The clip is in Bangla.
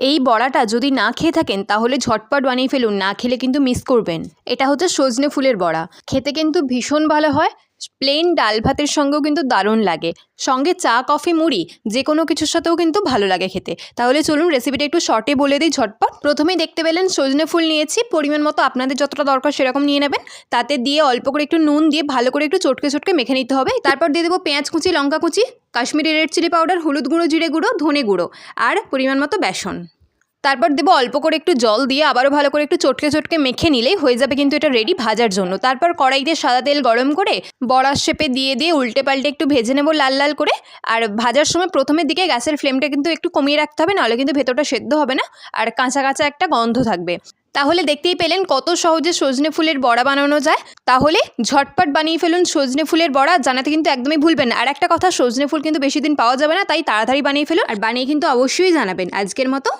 এই বড়াটা যদি না খেয়ে থাকেন তাহলে ঝটপট বানিয়ে ফেলুন, না খেলে কিন্তু মিস করবেন। এটা হচ্ছে সজনে ফুলের বড়া, খেতে কিন্তু ভীষণ ভালো হয়। প্লেন ডাল ভাতের সঙ্গেও কিন্তু দারুণ লাগে, সঙ্গে চা কফি মুড়ি যে কোনো কিছুর সাথেও কিন্তু ভালো লাগে খেতে। তাহলে চলুন রেসিপিটা একটু শর্টে বলে দিই ঝটপট। প্রথমেই দেখতে পেলেন সজনে ফুল নিয়েছি, পরিমাণ মতো আপনাদের যতটা দরকার সেরকম নিয়ে নেবেন। তাতে দিয়ে অল্প করে একটু নুন দিয়ে ভালো করে একটু চটকে চটকে মেখে নিতে হবে। তারপর দিয়ে দেবো পেঁয়াজ কুচি, লঙ্কা কুচি, কাশ্মীরি রেড চিলি পাউডার, হলুদ গুঁড়ো, জিরে গুঁড়ো, ধনে গুঁড়ো আর পরিমাণ মতো বেসন। তারপর দেবো অল্প করে একটু জল দিয়ে আবারও ভালো করে একটু চটকে চটকে মেখে নিলেই হয়ে যাবে কিন্তু এটা রেডি ভাজার জন্য। তারপর কড়াইতে সাদা তেল গরম করে বড়ার শেপে দিয়ে উল্টে পাল্টে একটু ভেজে নেবো লাল লাল করে। আর ভাজার সময় প্রথমের দিকে গ্যাসের ফ্লেমটা কিন্তু একটু কমিয়ে রাখতে হবে, নাহলে কিন্তু ভেতরটা সেদ্ধ হবে না আর কাঁচা কাঁচা একটা গন্ধ থাকবে। তাহলে দেখতেই পেলেন কত সহজে সজনে ফুলের বড়া বানানো যায়। তাহলে ঝটপট বানিয়ে ফেলুন সজনে ফুলের বড়া, জানাতে কিন্তু একদমই ভুলবেন না। আর একটা কথা, সজনে ফুল কিন্তু বেশি দিন পাওয়া যাবে না, তাই তাড়াতাড়ি বানিয়ে ফেলুন আর বানিয়ে কিন্তু অবশ্যই জানাবেন। আজকের মতো